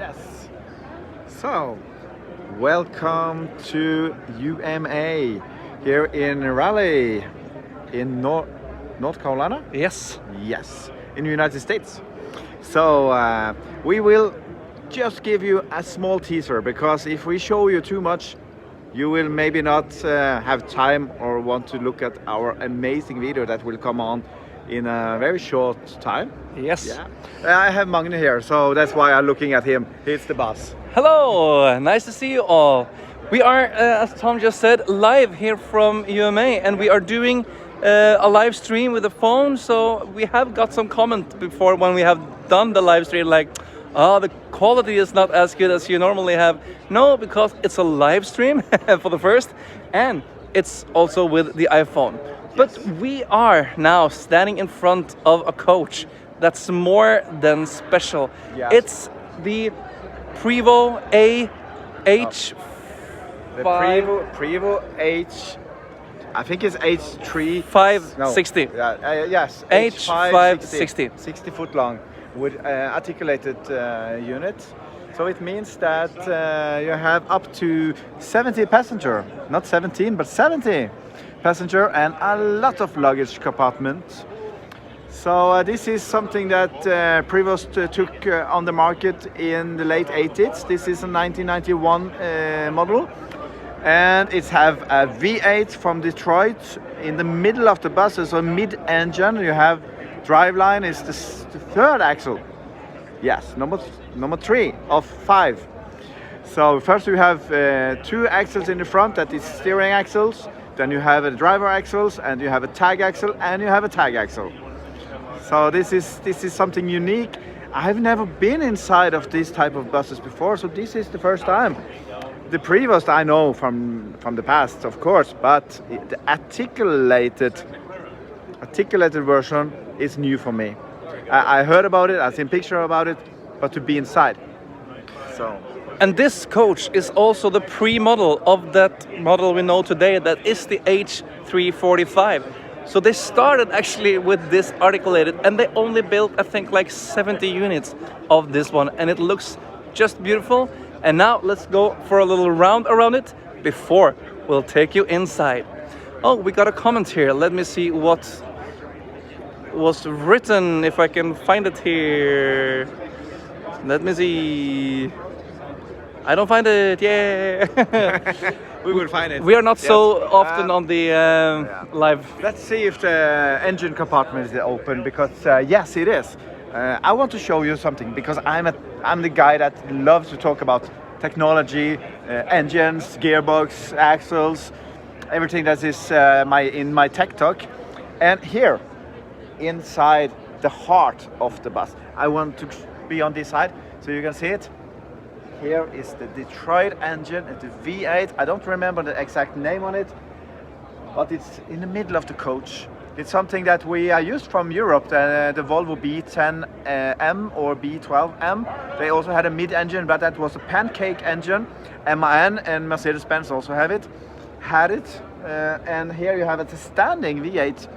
Yes. So, welcome to UMA here in Raleigh in North Carolina. Yes. Yes, in the United States. So we will just give you a small teaser, because if we show you too much, you will maybe not have time or want to look at our amazing video that will come on in a very short time. Yes. Yeah. I have Magne here, so that's why I'm looking at him. He's the boss. Hello, nice to see you all. We are, as Tom just said, live here from UMA, and we are doing a live stream with the phone. So we have got some comment before when we have done the live stream, like, oh, the quality is not as good as you normally have. No, because it's a live stream for the first, and it's also with the iPhone. But we are now standing in front of a coach that's more than special. Yes. It's the Privo H5. The Prevo H, I think it's H3 5-60. Yes, H5-60. 60 foot long with articulated unit. So it means that you have up to 70 passenger, not 17, but 70 passenger, and a lot of luggage compartment. So this is something that Prevost took on the market in the late 80s. This is a 1991 model, and it have a V8 from Detroit in the middle of the bus. So mid-engine, you have driveline is the third axle. Yes, number 3 of 5. So first you have 2 axles in the front, that is steering axles. Then you have a driver axles, and you have a tag axle, and you have a tag axle. So this is something unique. I've never been inside of this type of buses before, so this is the first time. The Prevost I know from the past, of course, but the articulated version is new for me. I heard about it, I've seen picture about it, but to be inside. So. And this coach is also the pre-model of that model we know today, that is the H345. So they started actually with this articulated, and they only built, I think, like 70 units of this one, and it looks just beautiful. And now let's go for a little round around it before we'll take you inside. Oh, we got a comment here. Let me see what was written, if I can find it here. Let me see. I don't find it, yeah. We will find it. We are not so Yes. often on the live. Let's see if the engine compartment is open, because yes, it is. I want to show you something, because I'm the guy that loves to talk about technology, engines, gearbox, axles, everything that is in my tech talk. And here, inside the heart of the bus, I want to be on this side so you can see it. Here is the Detroit engine, the V8. I don't remember the exact name on it, but it's in the middle of the coach. It's something that we are used from Europe, the Volvo B10M or B12M. They also had a mid-engine, but that was a pancake engine. MAN and Mercedes-Benz also had it. And here you have a standing V8.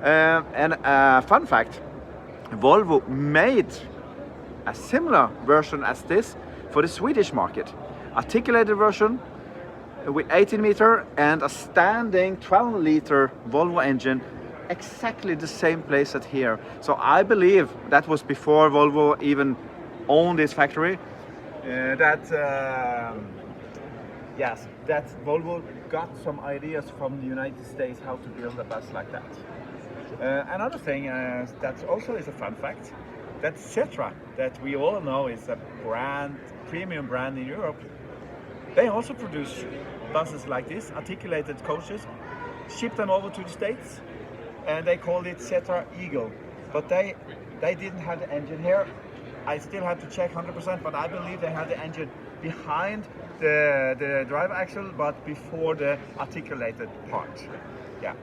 And fun fact, Volvo made a similar version as this for the Swedish market. Articulated version with 18 meter and a standing 12 liter Volvo engine, exactly the same place at here. So I believe that was before Volvo even owned this factory. That Volvo got some ideas from the United States how to build a bus like that. Another thing that also is a fun fact, that Setra, that we all know is a premium brand in Europe, they also produce buses like this, articulated coaches, ship them over to the States, and they called it Setra Eagle. But they didn't have the engine here. I still have to check 100%, but I believe they had the engine behind the drive axle, but before the articulated part. Yeah.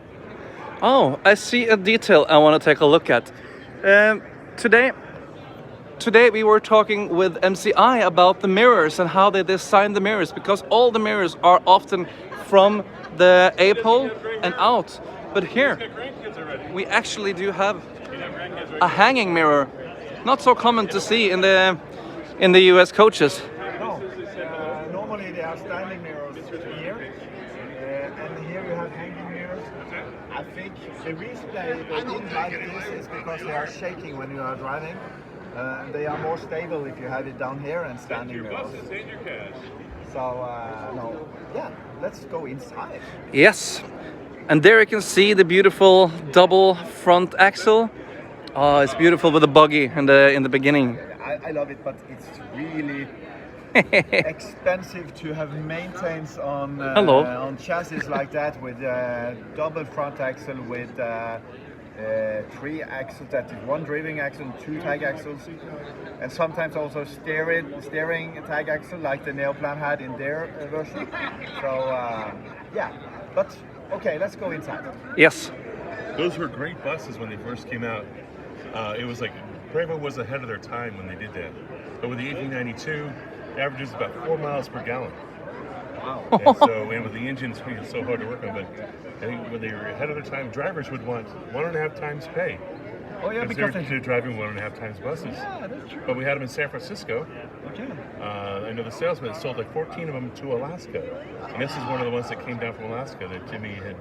Oh, I see a detail I want to take a look at. Today we were talking with MCI about the mirrors and how they design the mirrors, because all the mirrors are often from the A-pole and out. But here we actually do have a hanging mirror. Not so common to see in the in the US coaches. No, normally they have standing mirrors here, and here you have hanging mirrors. I think the reason they didn't like this is because they are shaking when you are driving. They are more stable if you have it down here and standing mirrors. So, no, yeah, let's go inside. Yes, and there you can see the beautiful double front axle. Oh, it's beautiful with the buggy in the beginning. I love it, but it's really expensive to have maintenance on on chassis like that with double front axle with 3 axles. That is 1 driving axle and 2 tag axles, and sometimes also steering tag axle like the Neoplan had in their version. So yeah, but okay, let's go inside. Yes. Those were great buses when they first came out. It was like Privo was ahead of their time when they did that. But with the 1892, the average is about 4 miles per gallon. Wow. And with the engines being so hard to work on, but I think when they were ahead of their time, drivers would want 1.5 times pay. Oh yeah, because they're driving 1.5 times buses. Yeah, that's true. But we had them in San Francisco. Okay. I know the salesman sold like 14 of them to Alaska, and this is one of the ones that came down from Alaska that Jimmy had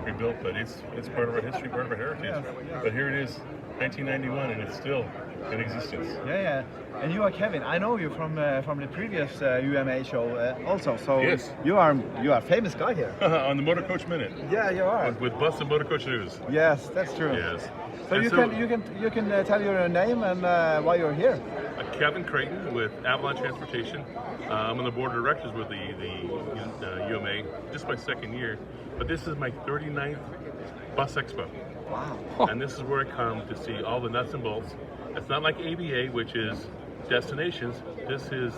rebuilt. But it's part of our history, part of our heritage. Yes. But here it is, 1991, and it's still in existence. Yeah. And you are Kevin. I know you from the previous UMA show also. So yes. you are a famous guy here. On the Motor Coach Minute. Yeah, you are. With Bus and Motor Coach News. Yes, that's true. Yes. So And you can tell your name and why you're here. Kevin Creighton with Avalon Transportation. I'm on the board of directors with the UMA, just my 2nd year. But this is my 39th Bus Expo. Wow. And this is where I come to see all the nuts and bolts. It's not like ABA, which is destinations. This is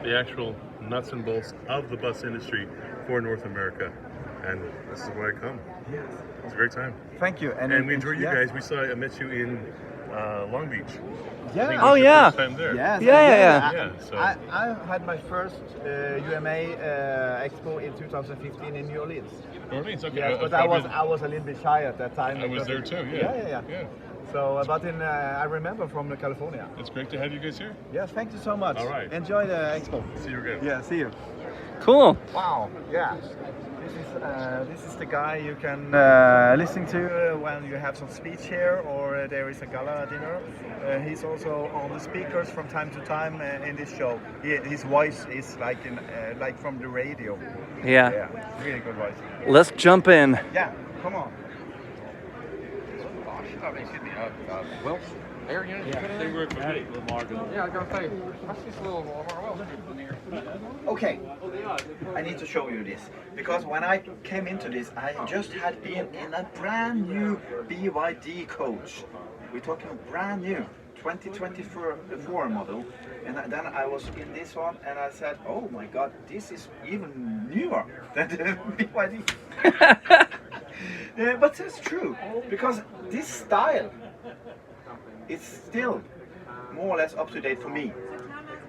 the actual nuts and bolts of the bus industry for North America. And this is where I come. Yes. It's a great time. Thank you. And we enjoyed you guys. I met you in Long Beach. Yeah. I think it Oh, was your yeah. first time there. Yes. Yeah. So I had my first UMA Expo in 2015 in New Orleans. New Orleans, okay. Yes, but I was a little bit shy at that time. I was there too. Yeah. So, but I remember from California. It's great to have you guys here. Yes, thank you so much. All right. Enjoy the expo. See you again. Yeah, see you. Cool. Wow. Yeah. This is the guy you can listen to when you have some speech here or there is a gala dinner. He's also on the speakers from time to time in this show. His voice is like from the radio. Yeah. Really good voice. Let's jump in. Yeah, come on. Excuse me, well, air unit? Yeah, they work with me. Yeah, I was gonna say, I see a little more well in here. Okay, I need to show you this because when I came into this, I just had been in a brand new BYD coach. We're talking brand new 2024 model, and then I was in this one and I said, oh my god, this is even newer than the BYD. But it's true, because this style is still more or less up to date for me.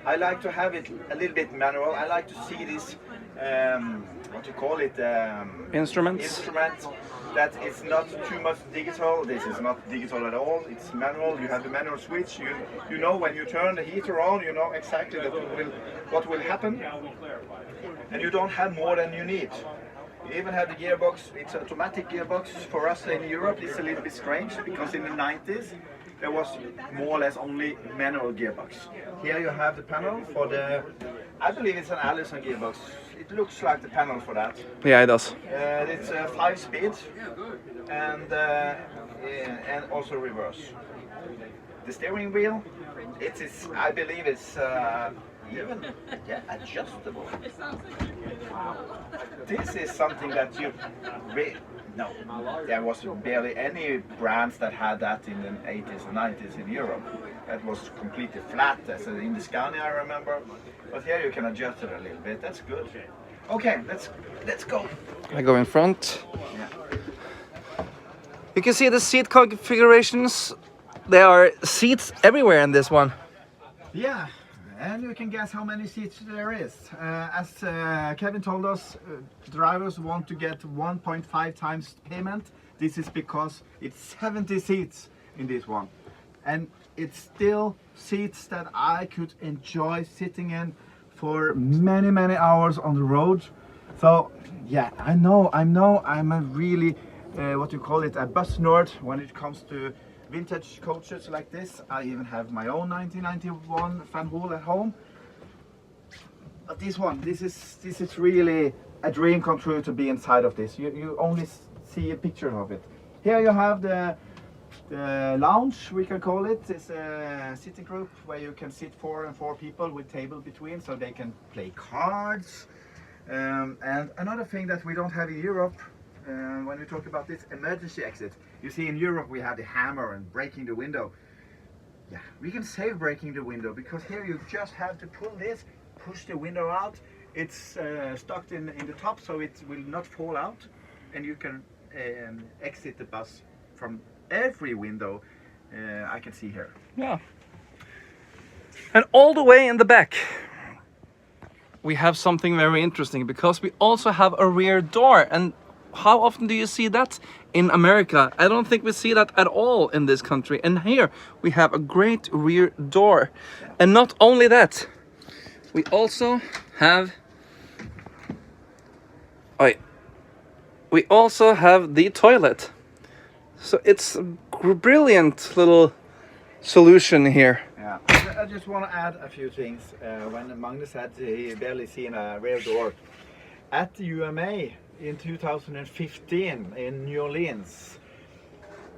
I like to have it a little bit manual. I like to see this, what you call it? Instrument. That it's not too much digital. This is not digital at all. It's manual. You have the manual switch. You know when you turn the heater on, you know exactly what will happen. And you don't have more than you need. You even have the gearbox. It's automatic gearbox. For us in Europe, it's a little bit strange because in the 90s, there was more or less only manual gearbox. Here you have the panel for the, I believe it's an Allison gearbox. It looks like the panel for that. Yeah, it does. It's 5 speeds and also reverse. The steering wheel, it is, I believe it's even adjustable. Wow. This is something that you no, there was barely any brands that had that in the 80s and 90s in Europe. That was completely flat, as in the Scania I remember. But here you can adjust it a little bit, that's good. Okay, let's go. I go in front. Yeah. You can see the seat configurations. There are seats everywhere in this one. Yeah, and you can guess how many seats there is. As Kevin told us, drivers want to get 1.5 times payment. This is because it's 70 seats in this one. and it's still seats that I could enjoy sitting in for many hours on the road. So yeah, I know I'm a really what you call it, a bus nerd when it comes to vintage coaches like this. I even have my own 1991 Van Hool at home. But this one, this is really a dream come true to be inside of this. You only see a picture of it. Here you have the lounge, we can call it. It's a sitting group where you can sit 4 and 4 people with table between, so they can play cards. And another thing that we don't have in Europe, when we talk about this emergency exit, you see in Europe we have the hammer and breaking the window. Yeah, we can save breaking the window, because here you just have to pull this, push the window out. It's stuck in the top, so it will not fall out, and you can exit the bus from every window I can see here. Yeah. And all the way in the back we have something very interesting, because we also have a rear door. And how often do you see that in America? I don't think we see that at all in this country. And here we have a great rear door. And not only that, we also have the toilet. So it's a brilliant little solution here. Yeah, I just want to add a few things. When Magne said he barely seen a rear door, at the UMA in 2015 in New Orleans,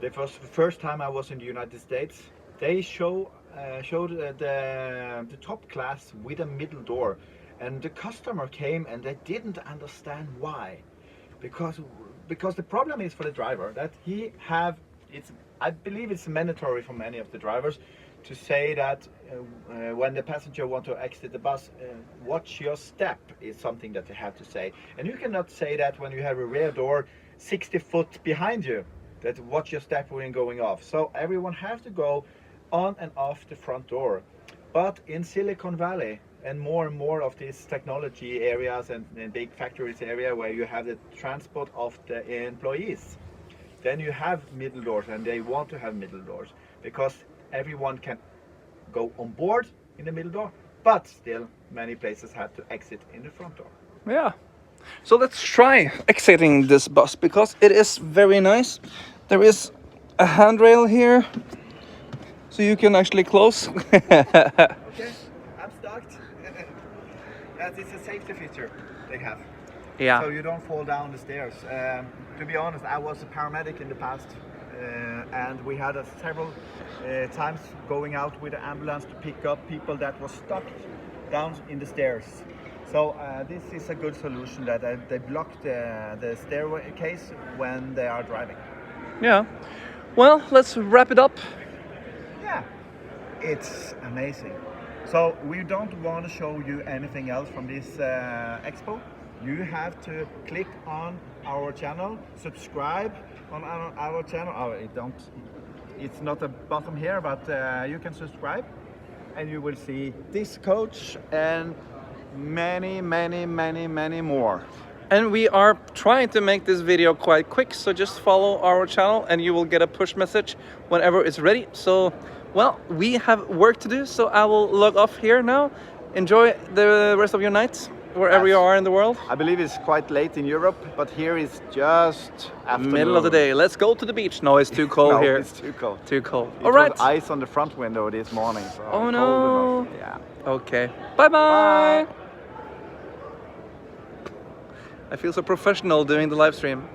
the first time I was in the United States, they showed the top class with a middle door, and the customer came and they didn't understand why, because the problem is for the driver that I believe it's mandatory for many of the drivers to say that when the passenger want to exit the bus, watch your step is something that they have to say. And you cannot say that when you have a rear door 60 foot behind you, that watch your step when going off. So everyone has to go on and off the front door. But in Silicon Valley and more of these technology areas and big factories area where you have the transport of the employees, then you have middle doors, and they want to have middle doors because everyone can go on board in the middle door, but still many places have to exit in the front door. Yeah. So let's try exiting this bus, because it is very nice. There is a handrail here, so you can actually close. Okay, I'm stuck. That is a safety feature they have. Yeah. So you don't fall down the stairs. To be honest, I was a paramedic in the past, and we had several times going out with the ambulance to pick up people that were stuck down in the stairs. So this is a good solution that they block the staircase when they are driving. Yeah. Well, let's wrap it up. Yeah, it's amazing. So we don't want to show you anything else from this expo. You have to click on our channel, subscribe on our channel. It's not a button here, but you can subscribe, and you will see this coach and many more. And we are trying to make this video quite quick, so just follow our channel and you will get a push message whenever it's ready. So, well, we have work to do, so I will log off here now. Enjoy the rest of your night, wherever you are in the world. I believe it's quite late in Europe, but here is just afternoon. Middle of the day. Let's go to the beach. No, it's too cold No, here. it's too cold. Too cold. It All right. was ice on the front window this morning. So Oh I'm no. cold enough. Yeah. Okay. Bye-bye. Bye. I feel so professional doing the live stream.